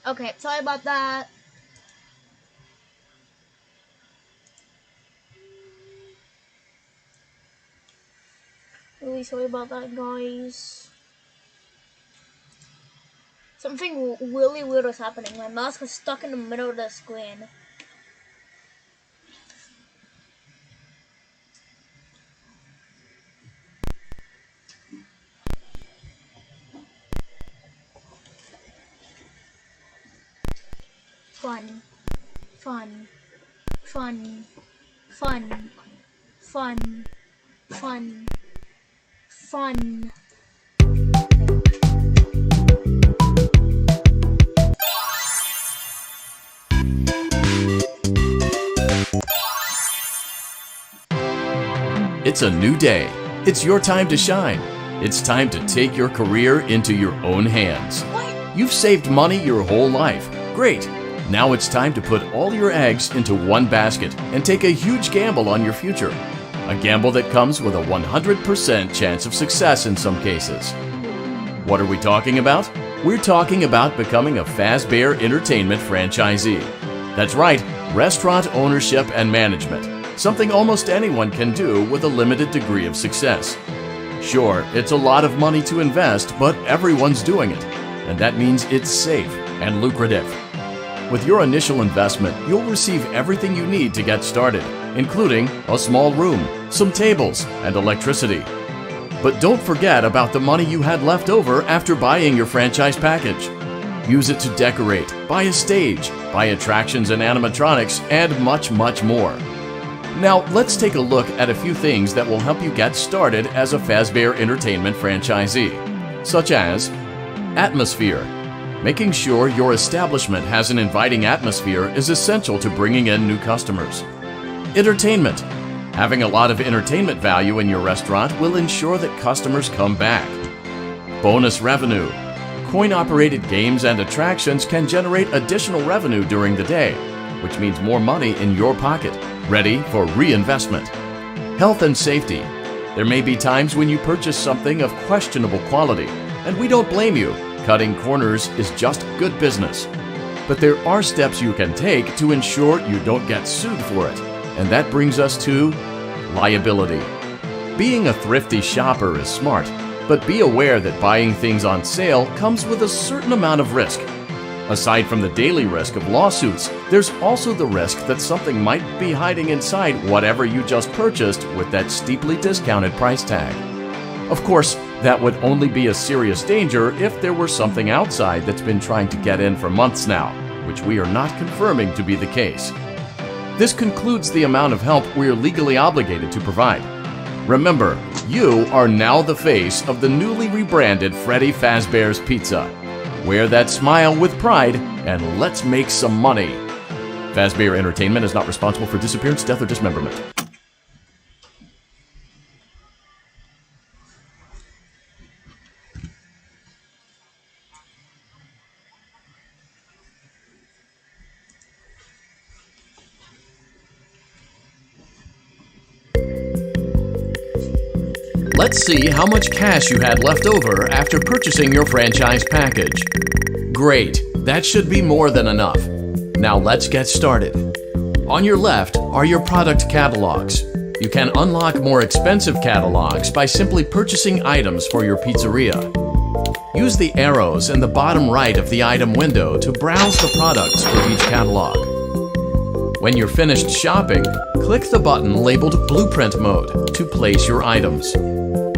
Okay, sorry about that. Really sorry about that, guys. Something really weird was happening. My mouse was stuck in the middle of the screen. Fun, fun, fun, fun, fun, fun, fun. It's a new day. It's your time to shine. It's time to take your career into your own hands. You've saved money your whole life. Great. Now it's time to put all your eggs into one basket and take a huge gamble on your future. A gamble that comes with a 100% chance of success in some cases. What are we talking about? We're talking about becoming a Fazbear Entertainment franchisee. That's right, restaurant ownership and management. Something almost anyone can do with a limited degree of success. Sure, it's a lot of money to invest, but everyone's doing it. And that means it's safe and lucrative. With your initial investment, you'll receive everything you need to get started, including a small room, some tables, and electricity. But don't forget about the money you had left over after buying your franchise package. Use it to decorate, buy a stage, buy attractions and animatronics, and much, much more. Now, let's take a look at a few things that will help you get started as a Fazbear Entertainment franchisee, such as atmosphere. Making sure your establishment has an inviting atmosphere is essential to bringing in new customers. Entertainment. Having a lot of entertainment value in your restaurant will ensure that customers come back. Bonus revenue. Coin-operated games and attractions can generate additional revenue during the day, which means more money in your pocket, ready for reinvestment. Health and safety. There may be times when you purchase something of questionable quality, and we don't blame you. Cutting corners is just good business. But there are steps you can take to ensure you don't get sued for it, and that brings us to liability. Being a thrifty shopper is smart, but be aware that buying things on sale comes with a certain amount of risk. Aside from the daily risk of lawsuits, there's also the risk that something might be hiding inside whatever you just purchased with that steeply discounted price tag. Of course, that would only be a serious danger if there were something outside that's been trying to get in for months now, which we are not confirming to be the case. This concludes the amount of help we are legally obligated to provide. Remember, you are now the face of the newly rebranded Freddy Fazbear's Pizza. Wear that smile with pride, and let's make some money. Fazbear Entertainment is not responsible for disappearance, death, or dismemberment. Let's see how much cash you had left over after purchasing your franchise package. Great, that should be more than enough. Now let's get started. On your left are your product catalogs. You can unlock more expensive catalogs by simply purchasing items for your pizzeria. Use the arrows in the bottom right of the item window to browse the products for each catalog. When you're finished shopping, click the button labeled Blueprint Mode to place your items.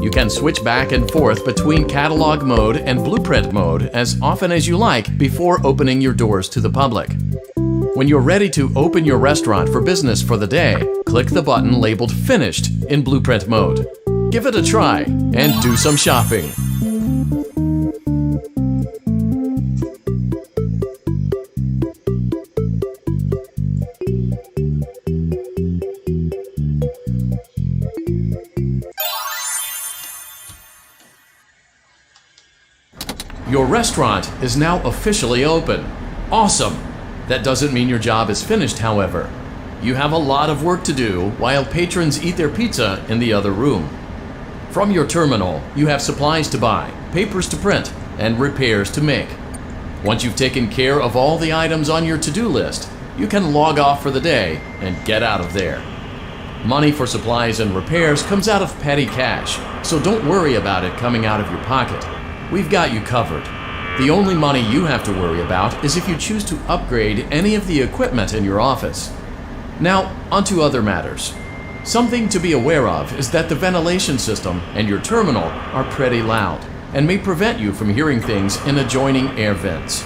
You can switch back and forth between Catalog Mode and Blueprint Mode as often as you like before opening your doors to the public. When you're ready to open your restaurant for business for the day, click the button labeled Finished in Blueprint Mode. Give it a try and do some shopping. Your restaurant is now officially open. Awesome! That doesn't mean your job is finished, however. You have a lot of work to do while patrons eat their pizza in the other room. From your terminal, you have supplies to buy, papers to print, and repairs to make. Once you've taken care of all the items on your to-do list, you can log off for the day and get out of there. Money for supplies and repairs comes out of petty cash, so don't worry about it coming out of your pocket. We've got you covered. The only money you have to worry about is if you choose to upgrade any of the equipment in your office. Now, onto other matters. Something to be aware of is that the ventilation system and your terminal are pretty loud and may prevent you from hearing things in adjoining air vents.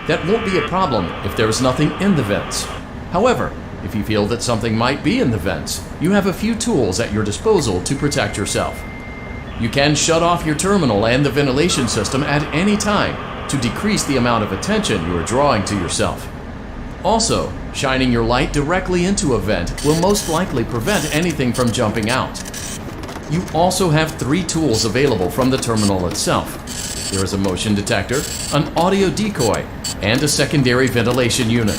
That won't be a problem if there is nothing in the vents. However, if you feel that something might be in the vents, you have a few tools at your disposal to protect yourself. You can shut off your terminal and the ventilation system at any time to decrease the amount of attention you are drawing to yourself. Also, shining your light directly into a vent will most likely prevent anything from jumping out. You also have 3 tools available from the terminal itself. There is a motion detector, an audio decoy, and a secondary ventilation unit.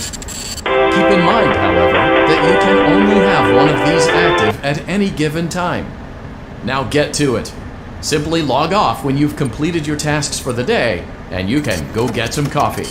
Keep in mind, however, that you can only have one of these active at any given time. Now get to it. Simply log off when you've completed your tasks for the day, and you can go get some coffee.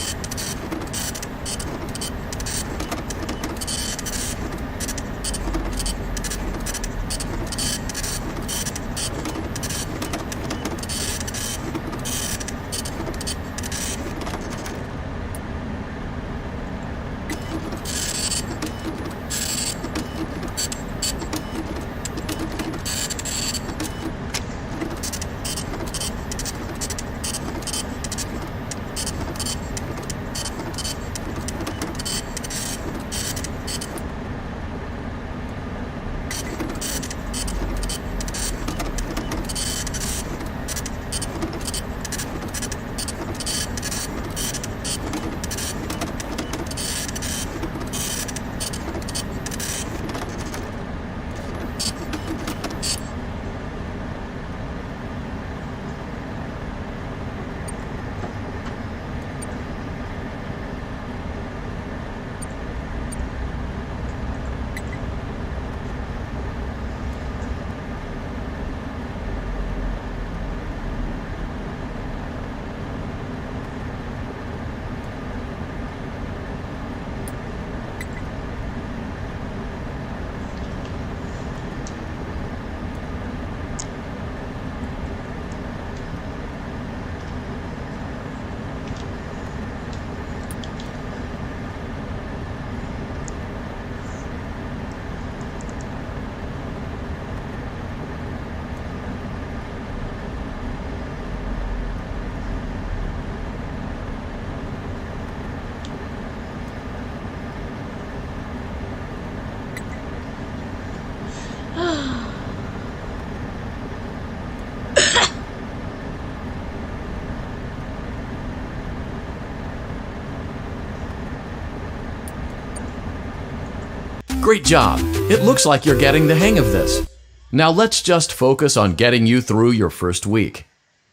Great job! It looks like you're getting the hang of this. Now let's just focus on getting you through your first week.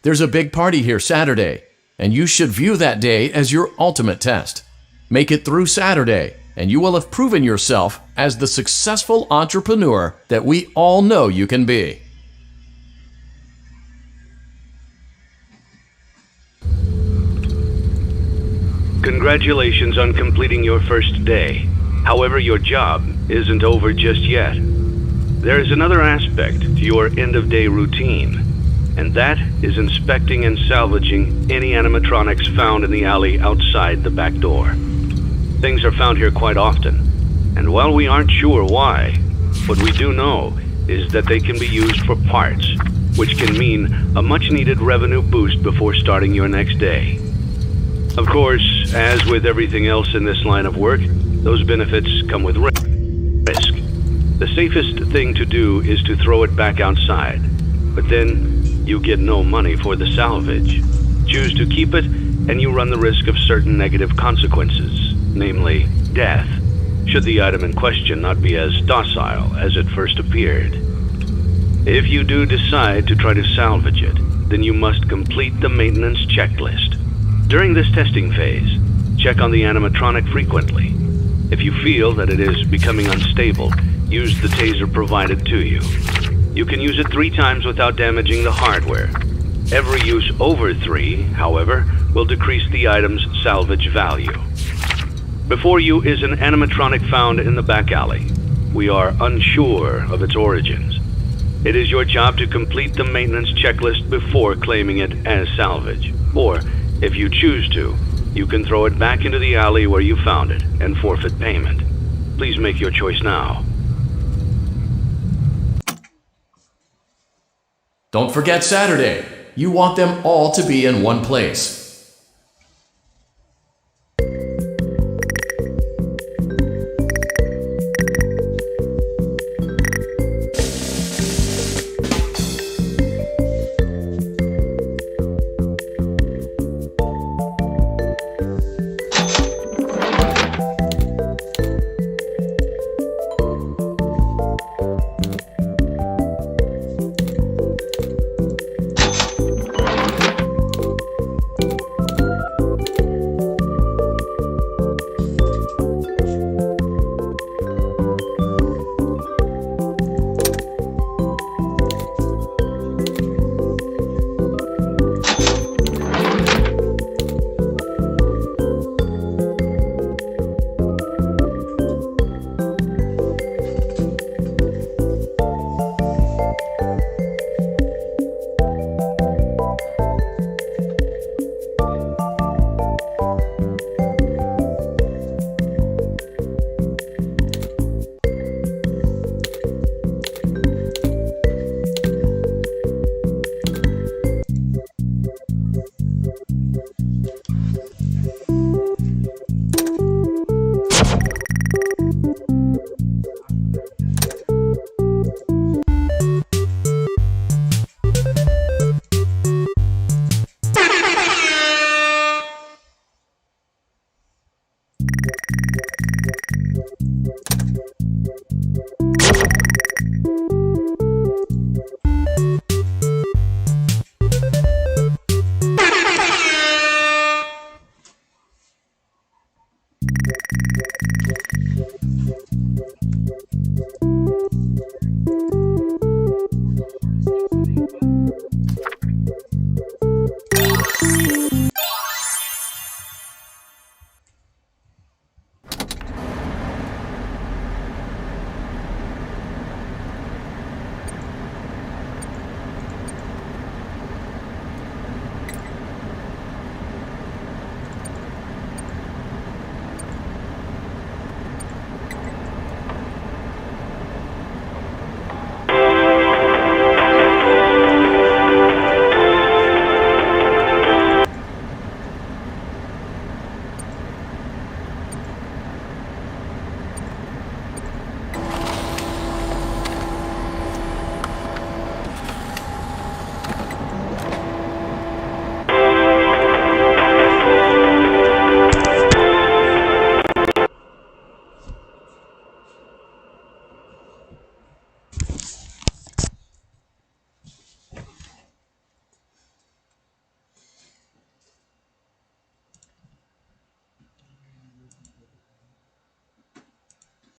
There's a big party here Saturday, and you should view that day as your ultimate test. Make it through Saturday, and you will have proven yourself as the successful entrepreneur that we all know you can be. Congratulations on completing your first day. However, your job isn't over just yet. There is another aspect to your end-of-day routine, and that is inspecting and salvaging any animatronics found in the alley outside the back door. Things are found here quite often, and while we aren't sure why, what we do know is that they can be used for parts, which can mean a much-needed revenue boost before starting your next day. Of course, as with everything else in this line of work, those benefits come with risk. The safest thing to do is to throw it back outside, but then you get no money for the salvage. Choose to keep it, and you run the risk of certain negative consequences, namely death, should the item in question not be as docile as it first appeared. If you do decide to try to salvage it, then you must complete the maintenance checklist. During this testing phase, check on the animatronic frequently. If you feel that it is becoming unstable, use the taser provided to you. You can use it 3 times without damaging the hardware. Every use over 3, however, will decrease the item's salvage value. Before you is an animatronic found in the back alley. We are unsure of its origins. It is your job to complete the maintenance checklist before claiming it as salvage. Or, if you choose to, you can throw it back into the alley where you found it and forfeit payment. Please make your choice now. Don't forget Saturday. You want them all to be in one place.